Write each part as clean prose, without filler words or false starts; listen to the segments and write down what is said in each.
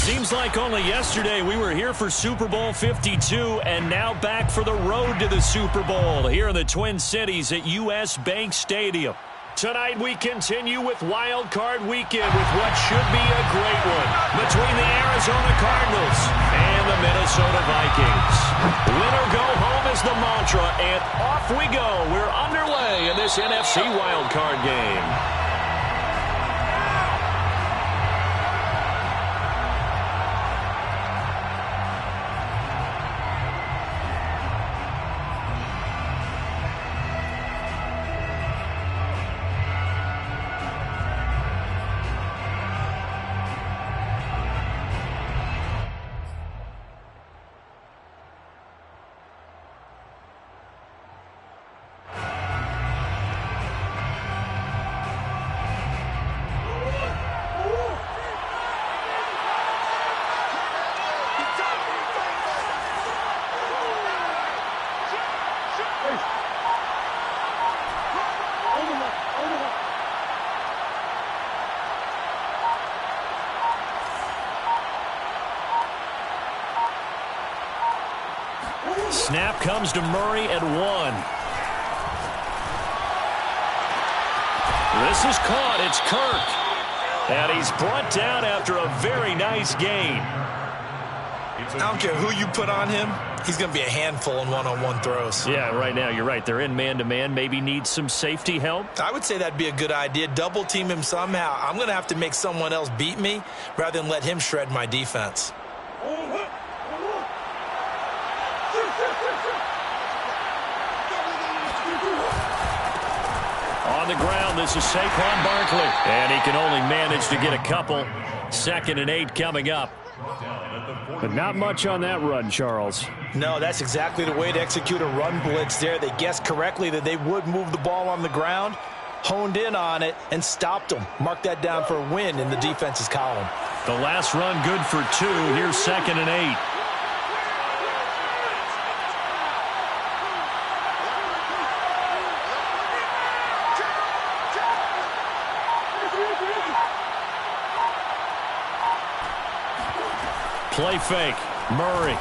Seems like only yesterday we were here for Super Bowl 52 and now back for the road to the Super Bowl here in the Twin Cities at US Bank Stadium. Tonight we continue with Wildcard Weekend with what should be a great one between the Arizona Cardinals and the Minnesota Vikings. Win or go home is the mantra, and off we go. We're underway in this NFC Wildcard game. Snap comes to Murray at 1. This is caught. It's Kirk. And he's brought down after a very nice gain. I don't care who you put on him. He's going to be a handful in one-on-one throws. Yeah, right now, you're right. They're in man-to-man. Maybe needs some safety help. I would say that'd be a good idea. Double team him somehow. I'm going to have to make someone else beat me rather than let him shred my defense. On the ground, this is Saquon Barkley. And he can only manage to get a couple. 2nd and 8 coming up. But not much on that run, Charles. No, that's exactly the way to execute a run blitz there. They guessed correctly that they would move the ball on the ground, honed in on it, and stopped them. Mark that down for a win in the defense's column. The last run good for 2. Here's 2nd and 8. Play fake. Murray.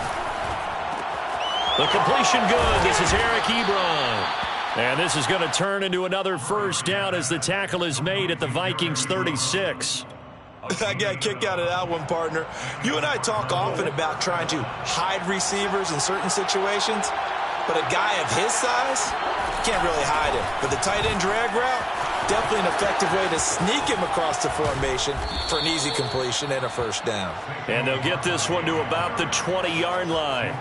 The completion good. This is Eric Ebron. And this is going to turn into another first down as the tackle is made at the Vikings 36. I got a kick out of that one, partner. You and I talk often about trying to hide receivers in certain situations, but a guy of his size, you can't really hide him. But the tight end drag route, definitely an effective way to sneak him across the formation for an easy completion and a first down. And they'll get this one to about the 20-yard line.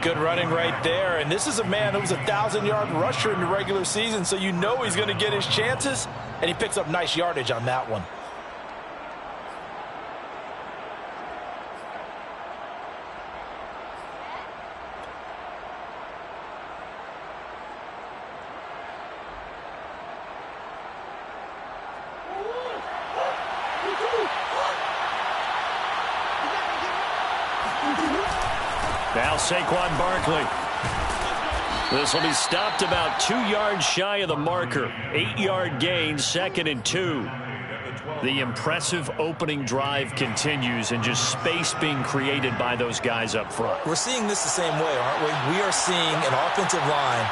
Good running right there. And this is a man who was a 1,000-yard rusher in the regular season, so you know he's going to get his chances, and he picks up nice yardage on that one. Now Saquon Barkley. This will be stopped about 2 yards shy of the marker. 8-yard gain, 2nd and 2. The impressive opening drive continues and just space being created by those guys up front. We're seeing this the same way, aren't we? We are seeing an offensive line,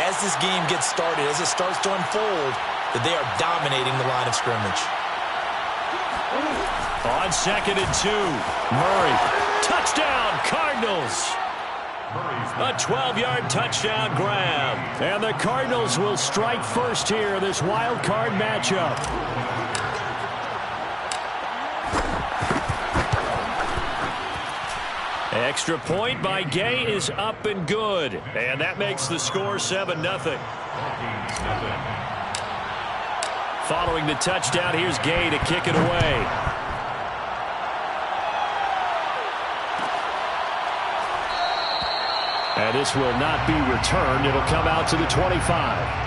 as this game gets started, as it starts to unfold, that they are dominating the line of scrimmage. On 2nd and 2, Murray. Touchdown, Cardinals. A 12-yard touchdown grab. And the Cardinals will strike first here in this wild card matchup. Extra point by Gay is up and good. And that makes the score 7-0. Following the touchdown, here's Gay to kick it away. And this will not be returned. It'll come out to the 25.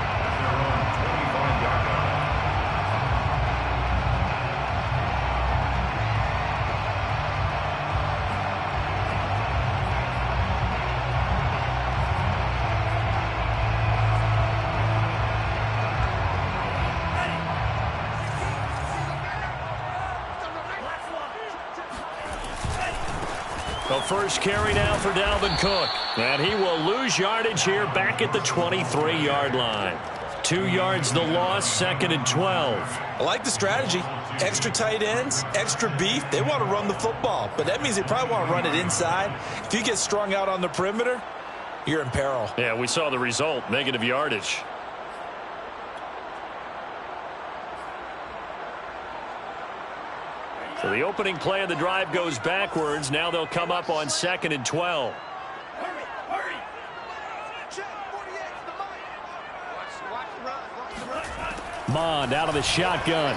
The first carry now for Dalvin Cook. And he will lose yardage here back at the 23-yard line. 2 yards the loss, 2nd and 12. I like the strategy. Extra tight ends, extra beef. They want to run the football, but that means they probably want to run it inside. If you get strung out on the perimeter, you're in peril. Yeah, we saw the result, negative yardage. So the opening play of the drive goes backwards. Now they'll come up on 2nd and 12. Mond out of the shotgun.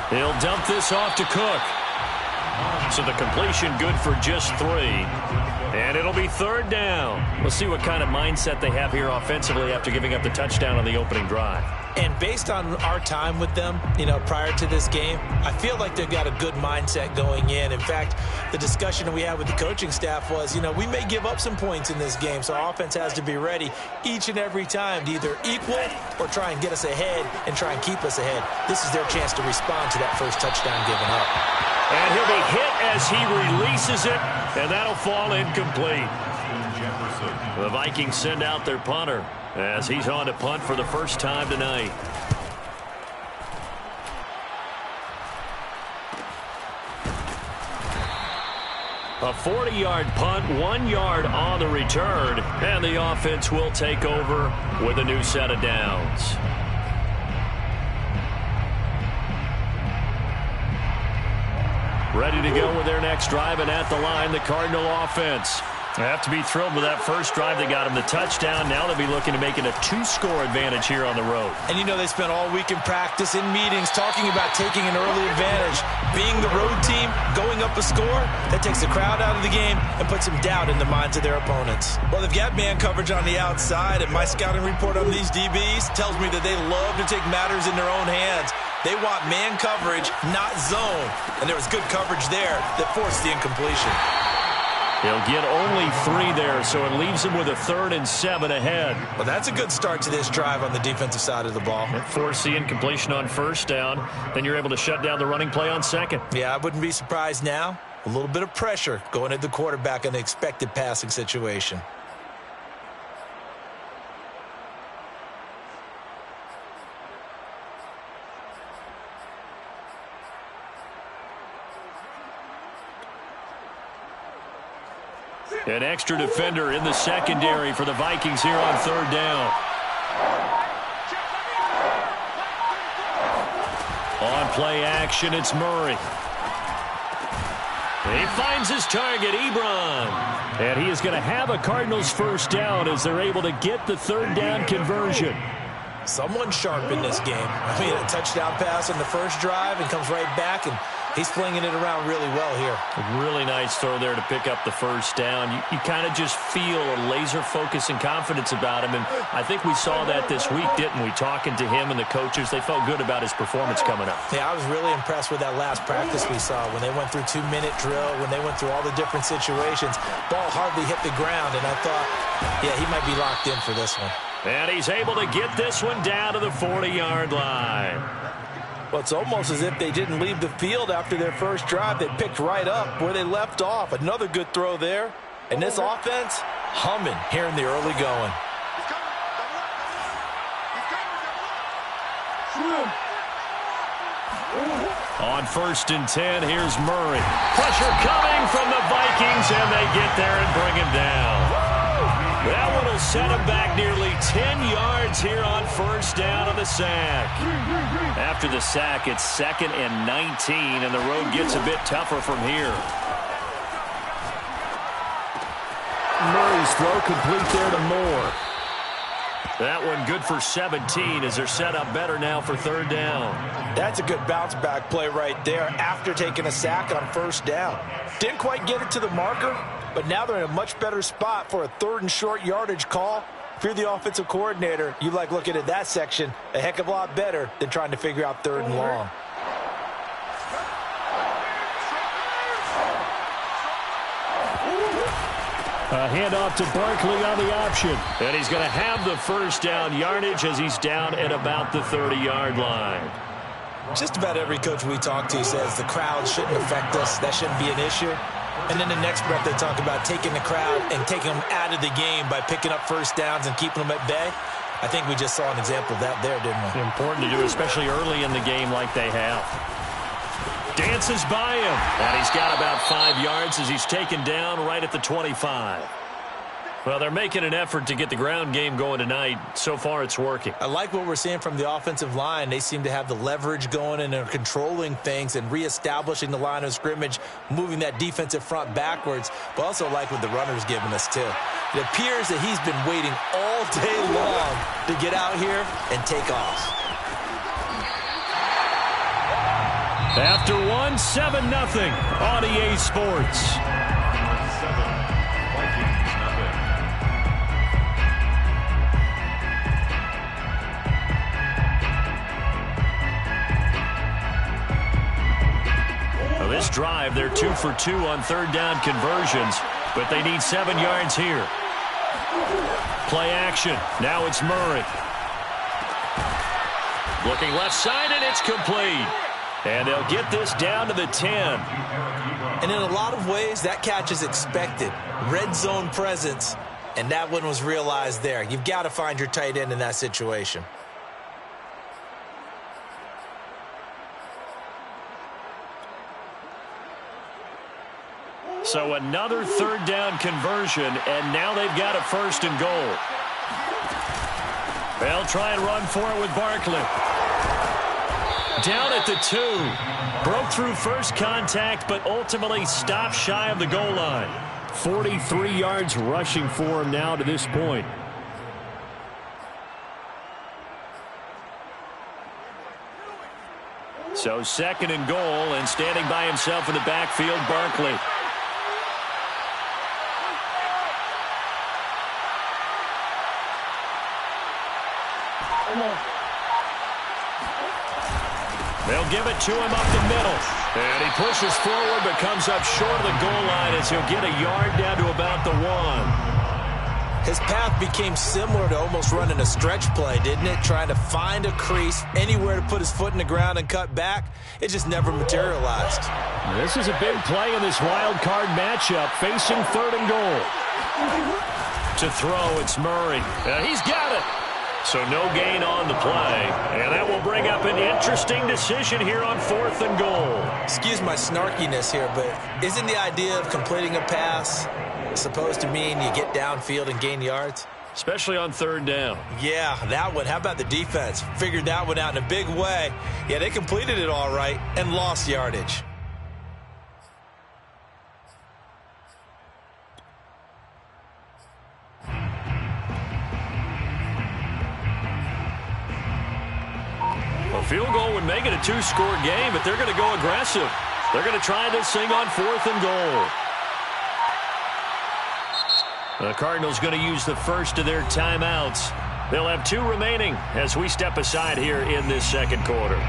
He'll dump this off to Cook. So the completion good for just 3. And it'll be 3rd down. We'll see what kind of mindset they have here offensively after giving up the touchdown on the opening drive. And based on our time with them, prior to this game, I feel like they've got a good mindset going in. In fact, the discussion that we had with the coaching staff was, we may give up some points in this game, so our offense has to be ready each and every time to either equal or try and get us ahead and try and keep us ahead. This is their chance to respond to that first touchdown given up. And he'll be hit as he releases it, and that'll fall incomplete. The Vikings send out their punter as he's on to punt for the first time tonight. A 40-yard punt, 1 yard on the return, and the offense will take over with a new set of downs. Ready to go with their next drive, and at the line, the Cardinal offense. They have to be thrilled with that first drive. They got them the touchdown. Now they'll be looking to make it a 2-score advantage here on the road. And they spent all week in practice, in meetings, talking about taking an early advantage. Being the road team, going up a score, that takes the crowd out of the game and puts some doubt in the minds of their opponents. Well, they've got man coverage on the outside, and my scouting report on these DBs tells me that they love to take matters in their own hands. They want man coverage, not zone. And there was good coverage there that forced the incompletion. He'll get only 3 there, so it leaves him with a 3rd and 7 ahead. Well, that's a good start to this drive on the defensive side of the ball. Force the incompletion on 1st down. Then you're able to shut down the running play on 2nd. Yeah, I wouldn't be surprised now. A little bit of pressure going at the quarterback in an expected passing situation. An extra defender in the secondary for the Vikings here on 3rd down. On play action, it's Murray. He finds his target, Ebron. And he is going to have a Cardinals first down as they're able to get the 3rd down conversion. Someone sharp in this game. A touchdown pass on the first drive and comes right back, and he's flinging it around really well here. A really nice throw there to pick up the first down. You kind of just feel a laser focus and confidence about him, and I think we saw that this week, didn't we? Talking to him and the coaches, they felt good about his performance coming up. Yeah, I was really impressed with that last practice we saw when they went through 2-minute drill, when they went through all the different situations. Ball hardly hit the ground, and I thought, yeah, he might be locked in for this one. And he's able to get this one down to the 40-yard line. Well, it's almost as if they didn't leave the field after their first drive. They picked right up where they left off. Another good throw there. And this offense, humming here in the early going. On 1st and 10, here's Murray. Pressure coming from the Vikings, and they get there and bring him down. That one will set him back nearly 10 yards here on 1st down on the sack. After the sack, it's 2nd and 19, and the road gets a bit tougher from here. Murray's throw complete there to Moore. That one good for 17 as they're set up better now for 3rd down. That's a good bounce back play right there after taking a sack on 1st down. Didn't quite get it to the marker, but now they're in a much better spot for a 3rd and short yardage call. If you're the offensive coordinator, you like looking at that section a heck of a lot better than trying to figure out 3rd and long. A handoff to Barkley on the option. And he's going to have the 1st down yardage as he's down at about the 30-yard line. Just about every coach we talk to says the crowd shouldn't affect us. That shouldn't be an issue. And then the next breath they talk about taking the crowd and taking them out of the game by picking up first downs and keeping them at bay. I think we just saw an example of that there, didn't we? Important to do, especially early in the game like they have. Dances by him. And he's got about 5 yards as he's taken down right at the 25. Well, they're making an effort to get the ground game going tonight. So far, it's working. I like what we're seeing from the offensive line. They seem to have the leverage going and are controlling things and reestablishing the line of scrimmage, moving that defensive front backwards, but also like what the runner's giving us, too. It appears that he's been waiting all day long to get out here and take off. After 7-0 on EA Sports. This drive, they're 2 for 2 on third down conversions, but they need 7 yards here. Play action. Now it's Murray. Looking left side, and it's complete. And they'll get this down to the 10. And in a lot of ways, that catch is expected. Red zone presence, and that one was realized there. You've got to find your tight end in that situation. So another third down conversion, and now they've got a 1st and goal. They'll try and run for it with Barkley. Down at the 2. Broke through first contact, but ultimately stopped shy of the goal line. 43 yards rushing for him now to this point. So 2nd and goal, and standing by himself in the backfield, Barkley. They'll give it to him up the middle. And he pushes forward but comes up short of the goal line as he'll get a yard down to about the 1. His path became similar to almost running a stretch play, didn't it? Trying to find a crease, anywhere to put his foot in the ground and cut back. It just never materialized. This is a big play in this wild card matchup, facing 3rd and goal. To throw, it's Murray. He's got it. So no gain on the play. And that will bring up an interesting decision here on 4th and goal. Excuse my snarkiness here, but isn't the idea of completing a pass supposed to mean you get downfield and gain yards? Especially on 3rd down. Yeah, that one. How about the defense? Figured that one out in a big way. Yeah, they completed it all right and lost yardage. A field goal would make it a 2-score game, but they're going to go aggressive. They're going to try this thing on 4th and goal. The Cardinals going to use the first of their timeouts. They'll have 2 remaining as we step aside here in this 2nd quarter.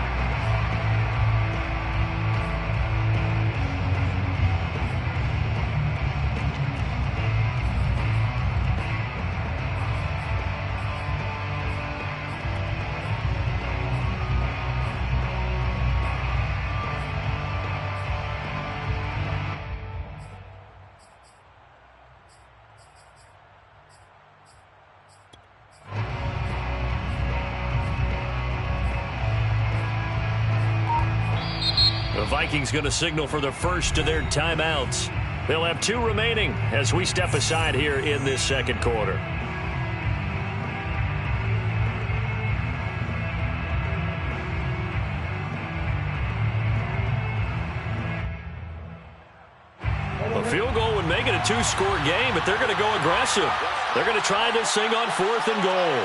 The Vikings going to signal for the first of their timeouts. They'll have 2 remaining as we step aside here in this 2nd quarter. A field goal would make it a 2-score game, but they're going to go aggressive. They're going to try this thing on 4th and goal.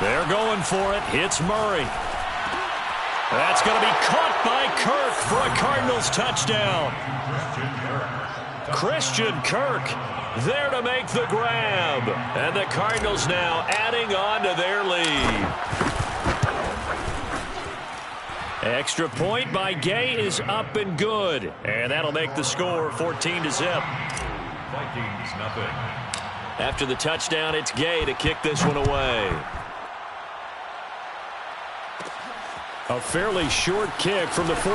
They're going for it. It's Murray. That's going to be caught by Kirk for a Cardinals touchdown. Christian Kirk there to make the grab. And the Cardinals now adding on to their lead. Extra point by Gay is up and good. And that'll make the score 14-0. Vikings nothing. After the touchdown, it's Gay to kick this one away. A fairly short kick from the 14.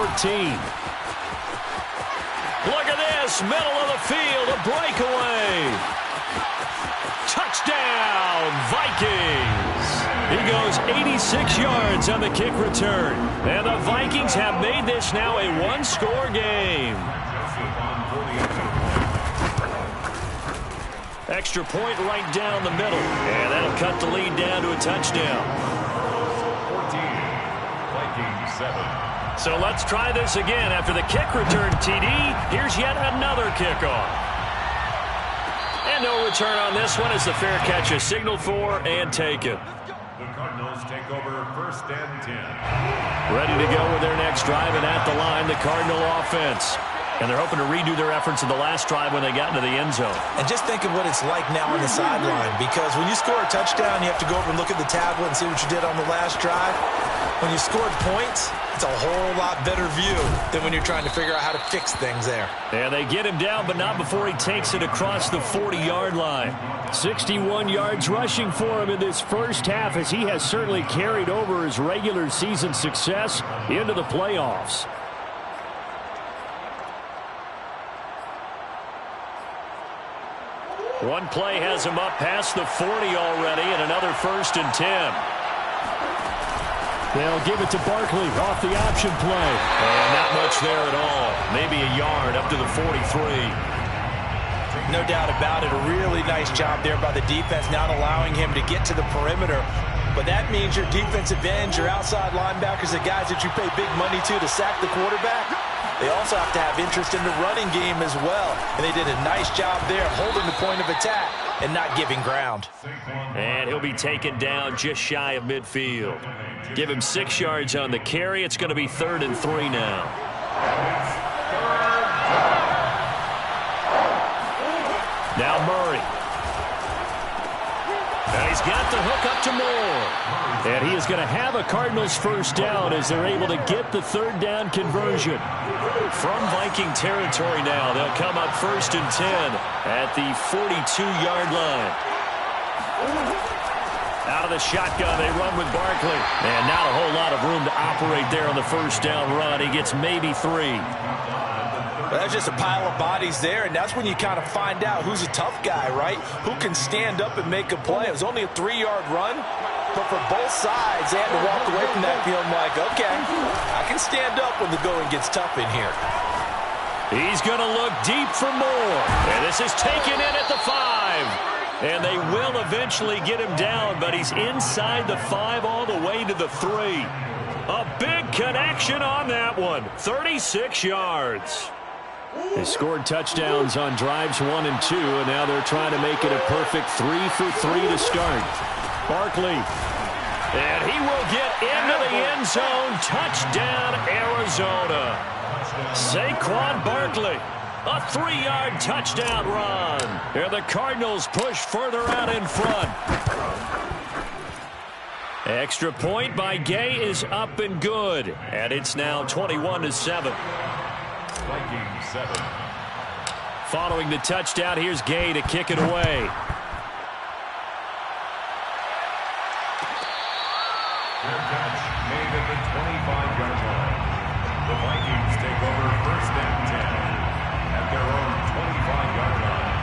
Look at this, middle of the field, a breakaway. Touchdown, Vikings. He goes 86 yards on the kick return. And the Vikings have made this now a one-score game. Extra point right down the middle. And that'll cut the lead down to a touchdown. 14, Vikings 7. So let's try this again. After the kick return TD, here's yet another kickoff. And no return on this one as the fair catch is signaled for and taken. The Cardinals take over 1st and 10. Ready to go with their next drive, and at the line, the Cardinal offense. And they're hoping to redo their efforts in the last drive when they got into the end zone. And just think of what it's like now on the sideline, because when you score a touchdown, you have to go over and look at the tablet and see what you did on the last drive. When you scored points, it's a whole lot better view than when you're trying to figure out how to fix things there. And they get him down, but not before he takes it across the 40-yard line. 61 yards rushing for him in this first half, as he has certainly carried over his regular season success into the playoffs. One play has him up past the 40 already, and another 1st and 10. They'll give it to Barkley off the option play. And not much there at all. Maybe a yard up to the 43. No doubt about it. A really nice job there by the defense, not allowing him to get to the perimeter. But that means your defensive ends, your outside linebackers, the guys that you pay big money to sack the quarterback, they also have to have interest in the running game as well. And they did a nice job there of holding the point of attack and not giving ground. And he'll be taken down just shy of midfield. Give him 6 yards on the carry. It's going to be 3rd and 3 now. Now Murray. And he's got the hook up to Moore. And he is going to have a Cardinals first down as they're able to get the 3rd down conversion. From Viking territory now, they'll come up 1st and 10 at the 42-yard line. Out of the shotgun, they run with Barkley. And not a whole lot of room to operate there on the first down run. He gets maybe 3. Well, that's just a pile of bodies there, and that's when you kind of find out who's a tough guy, right? Who can stand up and make a play. It was only a 3-yard run, but for both sides, they had to walk away from that feeling like, okay, I can stand up when the going gets tough in here. He's going to look deep for more. And this is taken in at the 5. And they will eventually get him down, but he's inside the 5 all the way to the 3. A big connection on that one. 36 yards. They scored touchdowns on drives 1 and 2, and now they're trying to make it a perfect 3 for 3 to start. Barkley. And he will get into the end zone. Touchdown, Arizona. Saquon Barkley. A 3-yard touchdown run. And the Cardinals push further out in front. Extra point by Gay is up and good. And it's now 21-7. Vikings 7. Following the touchdown, here's Gay to kick it away. Their catch made at the 25-yard line. The Vikings take over 1st and 10 at their own 25-yard line.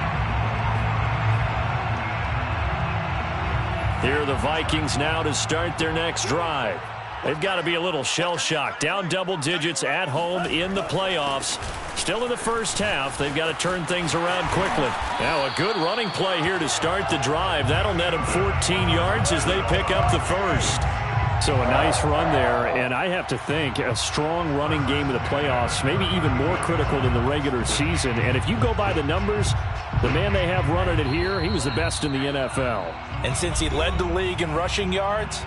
Here are the Vikings now to start their next drive. They've got to be a little shell-shocked. Down double digits at home in the playoffs. Still in the first half. They've got to turn things around quickly. Now a good running play here to start the drive. That'll net them 14 yards as they pick up the first. So a nice run there, and I have to think a strong running game in the playoffs, maybe even more critical than the regular season. And if you go by the numbers, the man they have running it here, he was the best in the NFL. And since he led the league in rushing yards,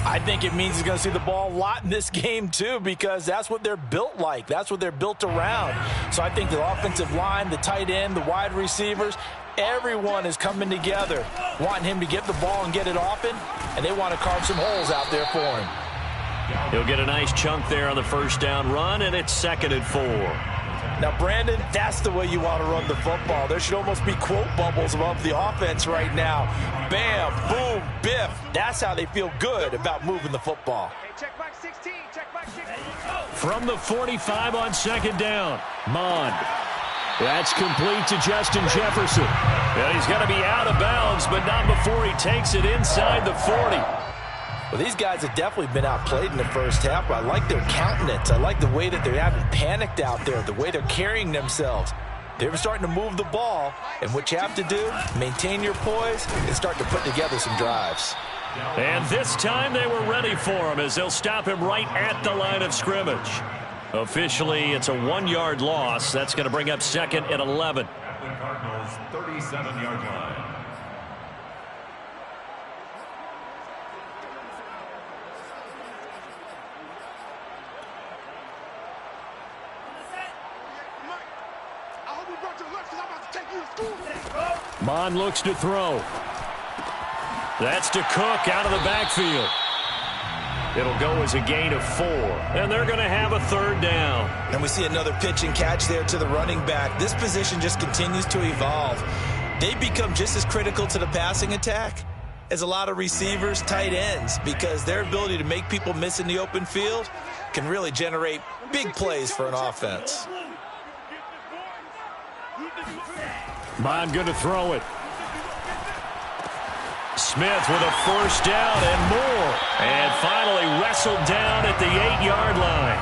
I think it means he's going to see the ball a lot in this game, too, because that's what they're built like. That's what they're built around. So I think the offensive line, the tight end, the wide receivers, everyone is coming together, wanting him to get the ball and get it often, and they want to carve some holes out there for him. He'll get a nice chunk there on the first down run, and it's 2nd and 4. Now, Brandon, that's the way you want to run the football. There should almost be quote bubbles above the offense right now. Bam, boom, biff. That's how they feel good about moving the football. Hey, check back 16, check back 16. From the 45 on second down, Mond. That's complete to Justin Jefferson. And he's going to be out of bounds, but not before he takes it inside the 40. Well, these guys have definitely been outplayed in the first half, but I like their countenance. I like the way that they haven't panicked out there, the way they're carrying themselves. They're starting to move the ball, and what you have to do, maintain your poise and start to put together some drives. And this time they were ready for him as they'll stop him right at the line of scrimmage. Officially, it's a 1-yard loss. That's going to bring up second and 11. At the Cardinals' 37-yard line. Mond looks to throw. That's to Cook out of the backfield. It'll go as a gain of 4, and they're going to have a third down. And we see another pitch and catch there to the running back. This position just continues to evolve. They become just as critical to the passing attack as a lot of receivers, tight ends, because their ability to make people miss in the open field can really generate big plays for an offense. Mond going to throw it. Smith with a first down and more. And finally wrestled down at the 8-yard line.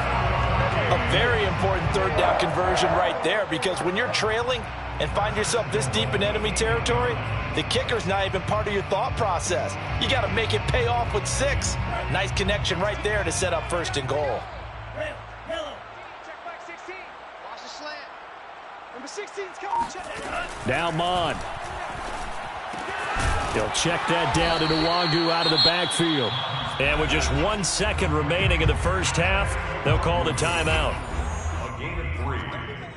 A very important third down conversion right there, because when you're trailing and find yourself this deep in enemy territory, the kicker's not even part of your thought process. You got to make it pay off with 6. Nice connection right there to set up first and goal. Check back 16. Watch the slant. Number 16's coming. Now Mond. He'll check that down to Nwangu out of the backfield. And with just 1 second remaining in the first half, they'll call the timeout. A gain of 3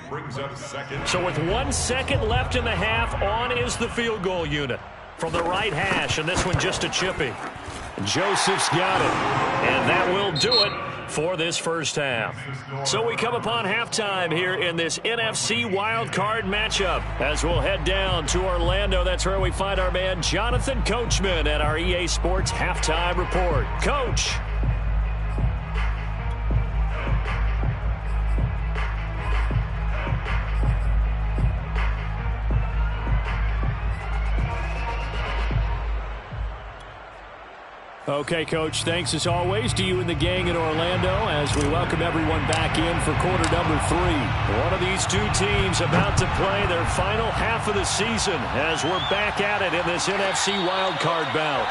brings up second. So with 1 second left in the half, on is the field goal unit from the right hash, and this one just a chippy. Joseph's got it, and that will do it for this first half. So we come upon halftime here in this NFC Wildcard matchup as we'll head down to Orlando. That's where we find our man Jonathan Coachman at our EA Sports Halftime Report. Coach. Okay, Coach, thanks as always to you and the gang in Orlando as we welcome everyone back in for quarter number 3. One of these two teams about to play their final half of the season as we're back at it in this NFC wildcard bout.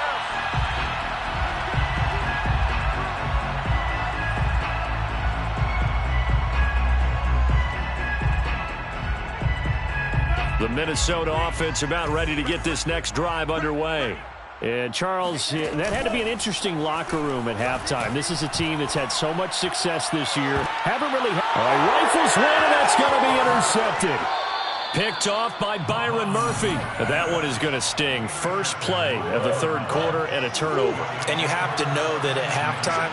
The Minnesota offense about ready to get this next drive underway. And, Charles, that had to be an interesting locker room at halftime. This is a team that's had so much success this year. Haven't really rifles one, and that's going to be intercepted. Picked off by Byron Murphy. That one is going to sting. First play of the third quarter and a turnover. And you have to know that at halftime,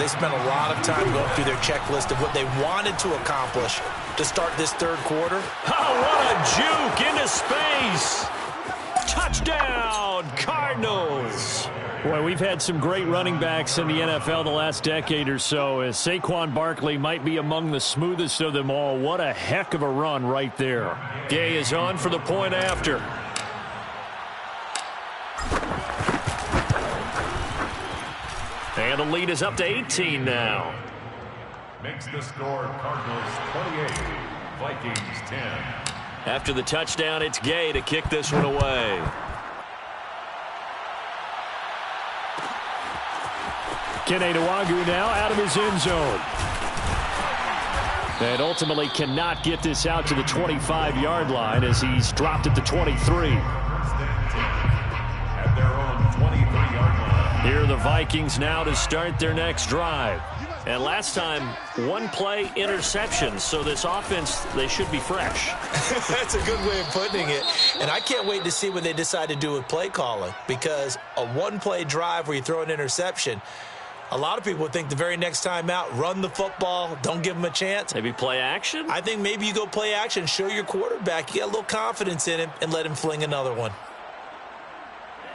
they spent a lot of time going through their checklist of what they wanted to accomplish to start this third quarter. Oh, what a juke into space. Touchdown, Cardinals. Boy, we've had some great running backs in the NFL the last decade or so. As Saquon Barkley might be among the smoothest of them all. What a heck of a run right there. Gay is on for the point after. And the lead is up to 18 now. Makes the score Cardinals 28, Vikings 10. After the touchdown, it's Gay to kick this one away. Kene Nwangu now out of his end zone. And ultimately cannot get this out to the 25-yard line as he's dropped at the 23. At their own 23-yard line. Here are the Vikings now to start their next drive. And last time, one play interception, so this offense, they should be fresh. That's a good way of putting it. And I can't wait to see what they decide to do with play calling, because a one-play drive where you throw an interception, A lot of people think the very next time out, run the football, don't give them a chance. Maybe play action? I think maybe you go play action, show your quarterback you got a little confidence in him, and let him fling another one.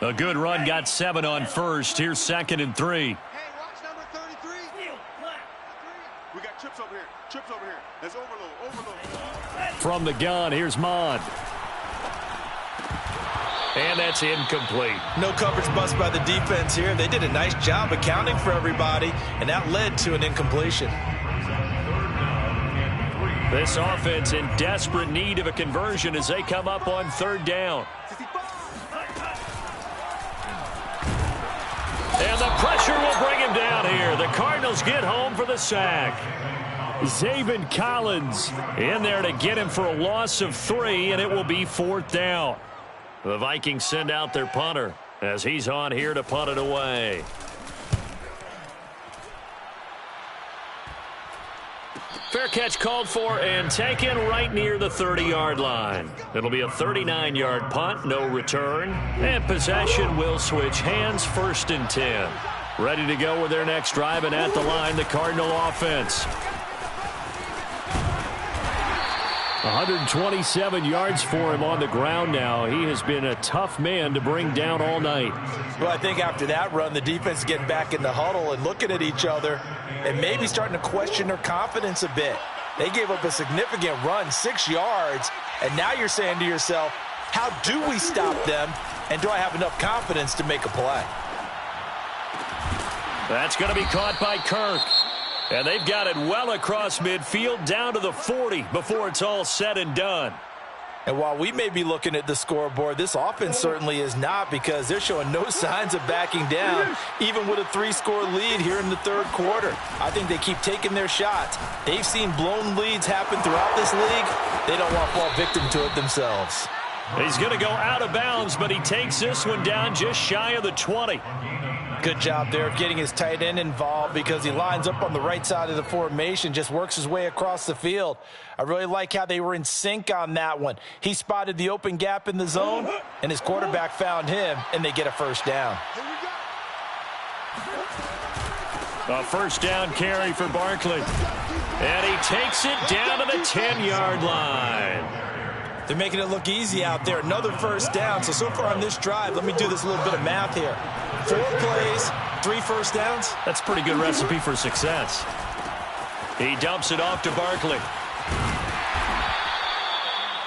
A good run, got 7 on first. Here's 2nd and 3. Hey, watch number 33. We got chips over here. Chips over here. That's overload. From the gun, here's Mond. And that's incomplete. No coverage bust by the defense here. They did a nice job accounting for everybody, and that led to an incompletion. This offense in desperate need of a conversion as they come up on 3rd down. And the pressure will bring him down here. The Cardinals get home for the sack. Zaven Collins in there to get him for a loss of 3, and it will be 4th down. The Vikings send out their punter as he's on here to punt it away. Fair catch called for and taken right near the 30-yard line. It'll be a 39-yard punt, no return. And possession will switch hands, 1st and 10. Ready to go with their next drive, and at the line, the Cardinal offense. 127 yards for him on the ground now. He has been a tough man to bring down all night. Well, I think after that run, the defense is getting back in the huddle and looking at each other and maybe starting to question their confidence a bit. They gave up a significant run, 6 yards, and now you're saying to yourself, how do we stop them, and do I have enough confidence to make a play? That's going to be caught by Kirk. And they've got it well across midfield down to the 40 before it's all said and done. And while we may be looking at the scoreboard, this offense certainly is not, because they're showing no signs of backing down, even with a 3-score lead here in the 3rd quarter. I think they keep taking their shots. They've seen blown leads happen throughout this league. They don't want to fall victim to it themselves. He's going to go out of bounds, but he takes this one down just shy of the 20. Good job there of getting his tight end involved, because he lines up on the right side of the formation, just works his way across the field. I really like how they were in sync on that one. He spotted the open gap in the zone, and his quarterback found him, and they get a 1st down. A 1st down carry for Barkley. And he takes it down to the 10-yard line. They're making it look easy out there. Another 1st down. So far on this drive, let me do this little bit of math here. 4 plays, 3 1st downs. That's a pretty good recipe for success. He dumps it off to Barkley.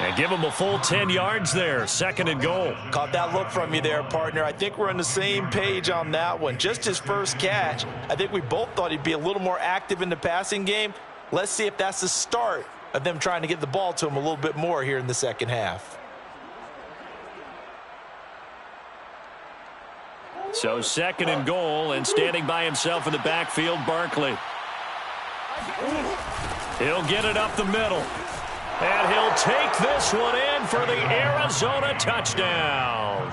And give him a full 10 yards there. 2nd and goal. Caught that look from you there, partner. I think we're on the same page on that one. Just his 1st catch. I think we both thought he'd be a little more active in the passing game. Let's see if that's the start of them trying to get the ball to him a little bit more here in the 2nd half. So 2nd and goal, and standing by himself in the backfield, Barkley. He'll get it up the middle. And he'll take this one in for the Arizona touchdown.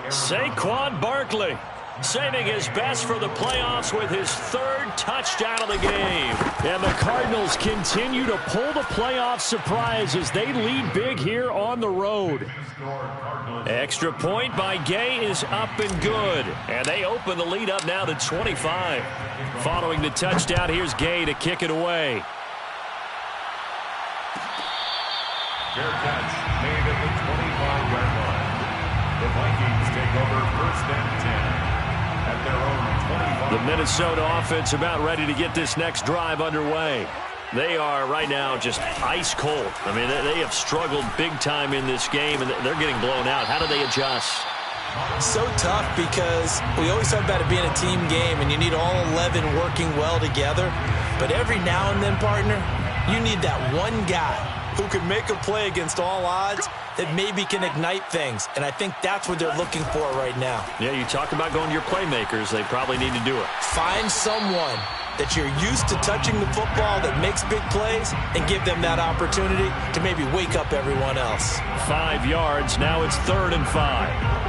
Saquon Barkley saving his best for the playoffs with his 3rd touchdown of the game. And the Cardinals continue to pull the playoff surprise as they lead big here on the road. Extra point by Gay is up and good. And they open the lead up now to 25. Following the touchdown, here's Gay to kick it away. Fair catch made at the 25-yard line. The Vikings take over 1st and 10 at their own 25. The Minnesota offense about ready to get this next drive underway. They are right now just ice cold. I mean, they have struggled big time in this game, and they're getting blown out. How do they adjust? So tough, because we always talk about it being a team game, and you need all 11 working well together. But every now and then, partner, you need that one guy who can make a play against all odds that maybe can ignite things. And I think that's what they're looking for right now. Yeah, you talk about going to your playmakers. They probably need to do it. Find someone that you're used to touching the football that makes big plays and give them that opportunity to maybe wake up everyone else. 5 yards. Now it's 3rd and 5.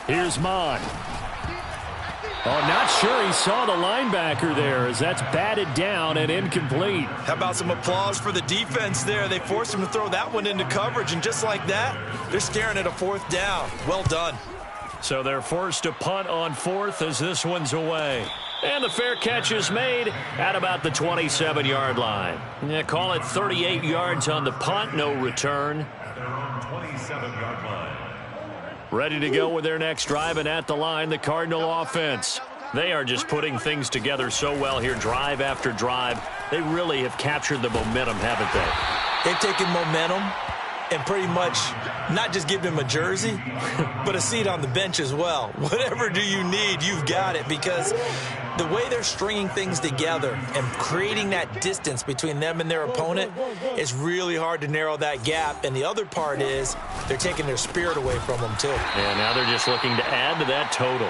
Here's Mond. Oh, not sure he saw the linebacker there as that's batted down and incomplete. How about some applause for the defense there? They forced him to throw that one into coverage, and just like that, they're staring at a 4th down. Well done. So they're forced to punt on 4th as this one's away. And the fair catch is made at about the 27-yard line. Yeah, call it 38 yards on the punt, no return. At their own 27-yard line. Ready to go with their next drive, and at the line, the Cardinal offense. They are just putting things together so well here, drive after drive. They really have captured the momentum, haven't they? They've taken momentum and pretty much not just given him a jersey, but a seat on the bench as well. Whatever do you need, you've got it, because the way they're stringing things together and creating that distance between them and their opponent is really hard to narrow that gap. And the other part is they're taking their spirit away from them, too. And now they're just looking to add to that total.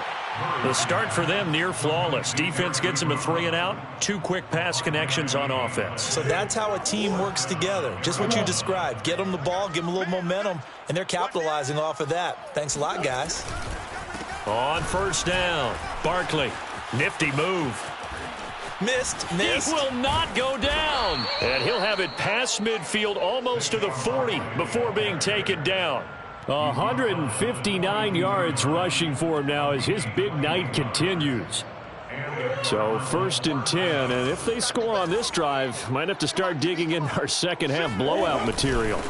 The start for them near flawless. Defense gets them a 3 and out. 2 quick pass connections on offense. So that's how a team works together. Just what you described. Get them the ball, give them a little momentum, and they're capitalizing off of that. Thanks a lot, guys. On 1st down, Barkley. Nifty move. Missed. He will not go down. And he'll have it past midfield almost to the 40 before being taken down. 159 yards rushing for him now as his big night continues. So 1st and 10, and if they score on this drive, might have to start digging in our second half blowout material.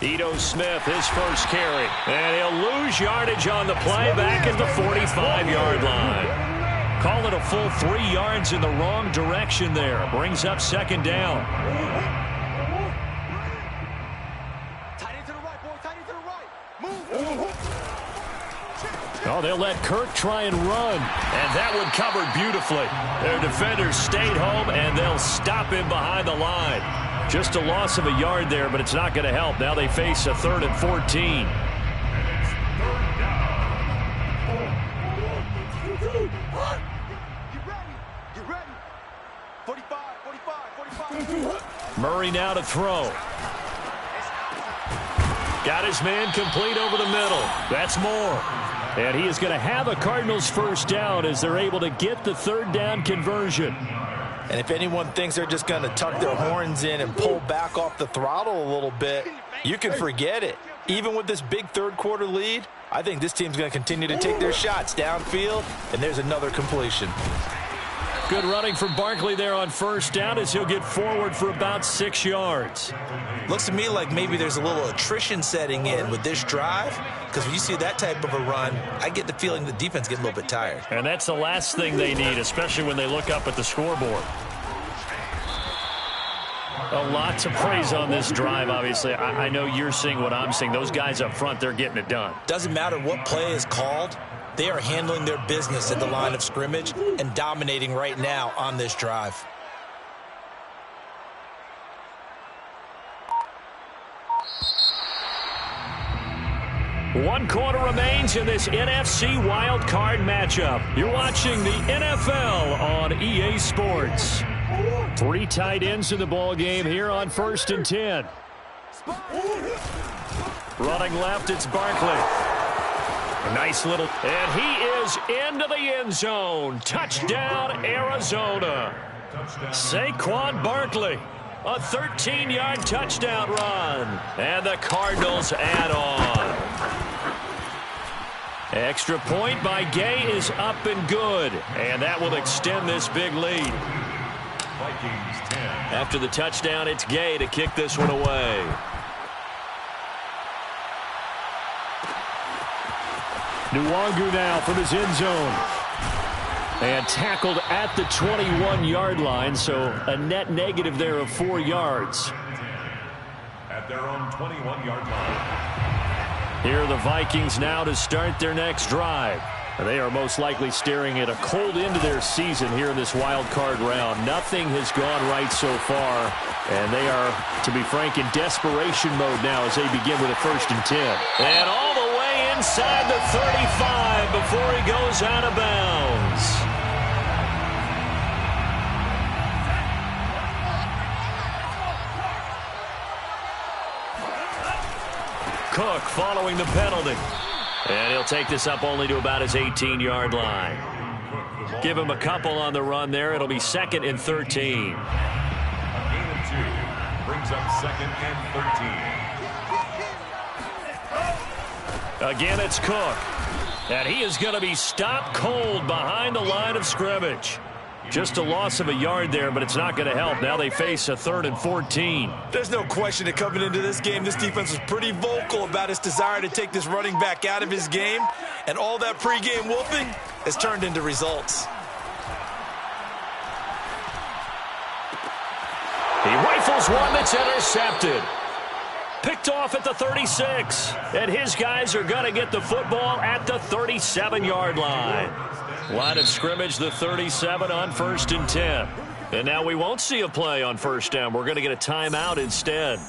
Ito Smith, his first carry, and he'll lose yardage on the play back at the 45-yard line. Call it a full 3 yards in the wrong direction there. Brings up 2nd down. Oh, they'll let Kirk try and run. And that one covered beautifully. Their defenders stayed home, and they'll stop him behind the line. Just a loss of a yard there, but it's not going to help. Now they face a 3rd and 14. Murray now to throw. Got his man complete over the middle. That's more. And he is going to have a Cardinals 1st down as they're able to get the 3rd down conversion. And if anyone thinks they're just going to tuck their horns in and pull back off the throttle a little bit, you can forget it. Even with this big 3rd quarter lead, I think this team's going to continue to take their shots downfield, and there's another completion. Good running from Barkley there on 1st down as he'll get forward for about 6 yards. Looks to me like maybe there's a little attrition setting in with this drive, because when you see that type of a run, I get the feeling the defense gets a little bit tired. And that's the last thing they need, especially when they look up at the scoreboard. A lot to praise on this drive, obviously. I know you're seeing what I'm seeing. Those guys up front, they're getting it done. Doesn't matter what play is called. They are handling their business at the line of scrimmage and dominating right now on this drive. One quarter remains in this NFC Wildcard matchup. You're watching the NFL on EA Sports. 3 tight ends in the ball game here on 1st and 10. Running left, it's Barkley. A nice little, and he is into the end zone. Touchdown, Arizona. Saquon Barkley, a 13-yard touchdown run. And the Cardinals add on. Extra point by Gay is up and good. And that will extend this big lead. Vikings 10. After the touchdown, it's Gay to kick this one away. Nwangu now from his end zone. And tackled at the 21-yard line, so a net negative there of 4 yards. At their own 21-yard line. Here are the Vikings now to start their next drive. They are most likely staring at a cold end to their season here in this wild card round. Nothing has gone right so far, and they are, to be frank, in desperation mode now as they begin with a 1st and 10. And all the way inside the 35 before he goes out of bounds. Cook following the penalty. And he'll take this up only to about his 18-yard line. Give him a couple on the run there. It'll be 2nd and 13. A gain of 2 brings up 2nd and 13. Again, it's Cook. And he is going to be stopped cold behind the line of scrimmage. Just a loss of a yard there, but it's not going to help. Now they face a 3rd and 14. There's no question that coming into this game, this defense was pretty vocal about its desire to take this running back out of his game. And all that pregame whooping has turned into results. He rifles one that's intercepted. Picked off at the 36. And his guys are going to get the football at the 37-yard line. Line of scrimmage, the 37 on 1st and 10. And now we won't see a play on 1st down. We're going to get a timeout instead.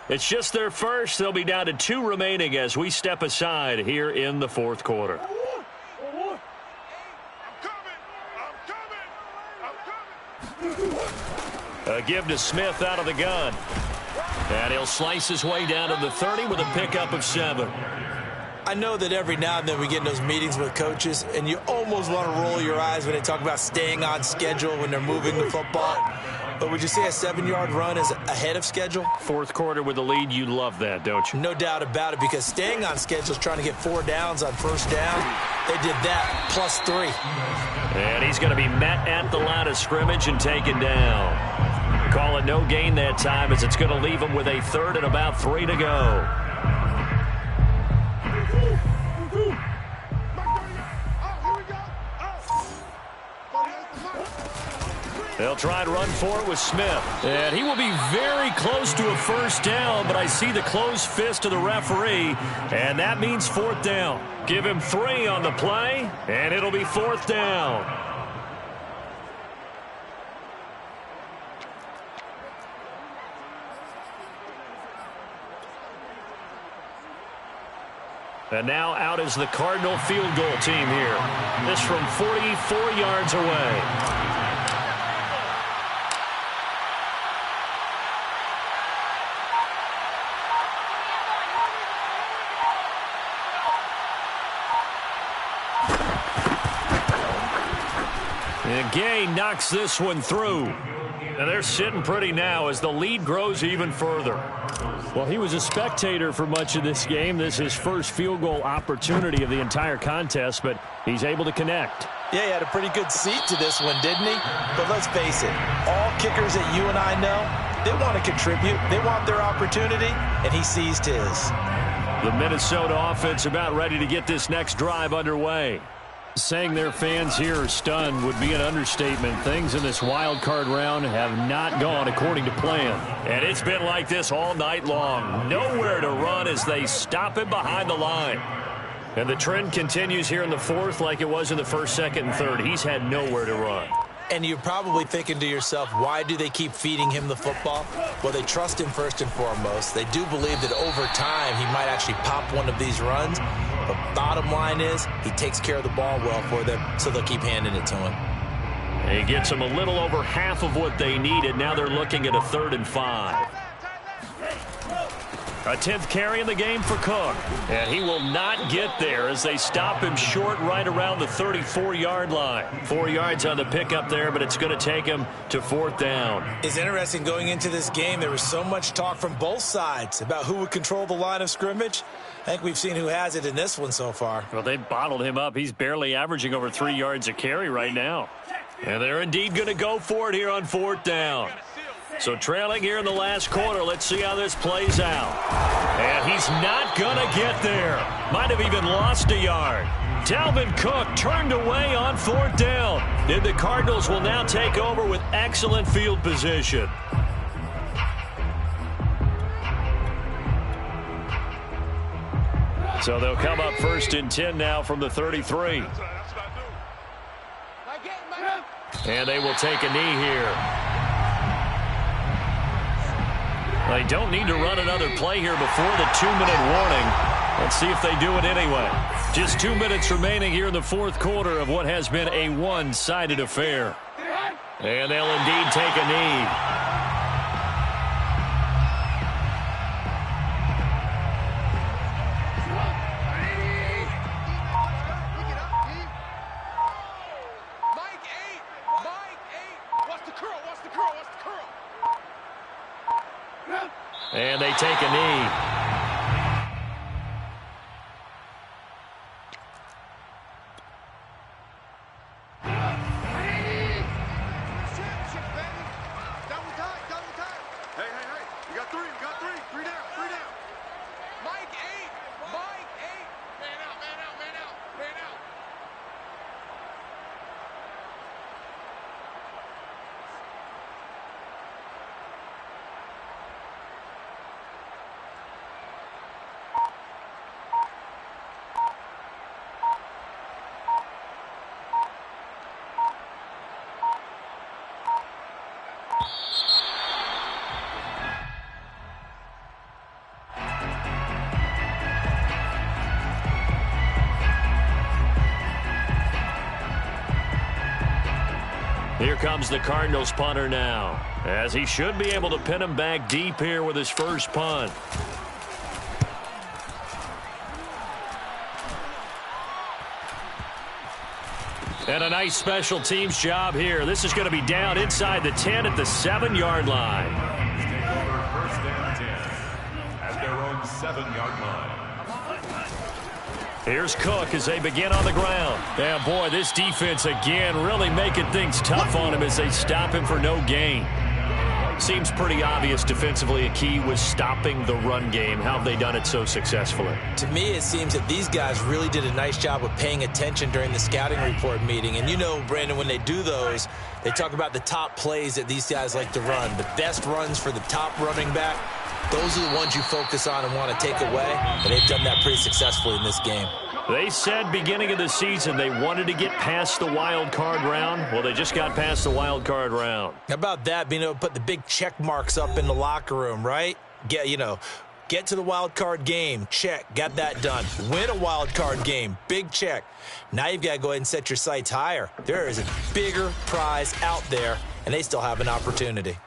It's just their first. They'll be down to 2 remaining as we step aside here in the 4th quarter. A give to Smith out of the gun. And he'll slice his way down to the 30 with a pickup of 7. I know that every now and then we get in those meetings with coaches, and you almost want to roll your eyes when they talk about staying on schedule when they're moving the football. But would you say a 7-yard run is ahead of schedule? 4th quarter with the lead, you love that, don't you? No doubt about it, because staying on schedule is trying to get 4 downs on 1st down. They did that, plus 3. And he's going to be met at the line of scrimmage and taken down. Call it no gain that time, as it's going to leave him with a 3rd and about 3 to go. They'll try and run for it with Smith. And he will be very close to a 1st down, but I see the closed fist of the referee, and that means 4th down. Give him 3 on the play, and it'll be 4th down. And now out is the Cardinal field goal team here. This from 44 yards away. And Gay knocks this one through. And they're sitting pretty now as the lead grows even further. Well, he was a spectator for much of this game. This is his first field goal opportunity of the entire contest, but he's able to connect. Yeah, he had a pretty good seat to this one, didn't he? But let's face it, all kickers that you and I know, they want to contribute. They want their opportunity, and he seized his. The Minnesota offense about ready to get this next drive underway. Saying their fans here are stunned would be an understatement. Things in this wild card round have not gone according to plan. And it's been like this all night long. Nowhere to run as they stop him behind the line. And the trend continues here in the 4th like it was in the 1st, 2nd, and 3rd. He's had nowhere to run. And you're probably thinking to yourself, why do they keep feeding him the football? Well, they trust him first and foremost. They do believe that over time he might actually pop one of these runs. But bottom line is he takes care of the ball well for them, so they'll keep handing it to him. He gets them a little over half of what they needed. Now they're looking at a 3rd and 5. A 10th carry in the game for Cook. And he will not get there as they stop him short right around the 34-yard line. 4 yards on the pickup there, but it's going to take him to 4th down. It's interesting going into this game. There was so much talk from both sides about who would control the line of scrimmage. I think we've seen who has it in this one so far. Well, they bottled him up. He's barely averaging over 3 yards a carry right now. And they're indeed going to go for it here on 4th down. So trailing here in the last quarter, let's see how this plays out. And he's not going to get there. Might have even lost a yard. Dalvin Cook turned away on 4th down. And the Cardinals will now take over with excellent field position. So they'll come up 1st and 10 now from the 33. And they will take a knee here. They don't need to run another play here before the 2-minute warning. Let's see if they do it anyway. Just 2 minutes remaining here in the 4th quarter of what has been a one-sided affair. And they'll indeed take a knee. And they take a knee. Here comes the Cardinals punter now, as he should be able to pin him back deep here with his first punt. And a nice special teams job here. This is going to be down inside the 10 at the 7-yard line. Take over first and 10 at their own 7-yard line. Here's Cook as they begin on the ground. Yeah, boy, this defense again really making things tough on him as they stop him for no gain. Seems pretty obvious defensively a key was stopping the run game. How have they done it so successfully? To me, it seems that these guys really did a nice job of paying attention during the scouting report meeting. And you know, Brandon, when they do those, they talk about the top plays that these guys like to run. The best runs for the top running back, those are the ones you focus on and want to take away. And they've done that pretty successfully in this game. They said beginning of the season they wanted to get past the wild card round. Well, they just got past the wild card round. How about that, being able to put the big check marks up in the locker room, right? Get to the wild card game, check, got that done. Win a wild card game, big check. Now you've got to go ahead and set your sights higher. There is a bigger prize out there, and they still have an opportunity.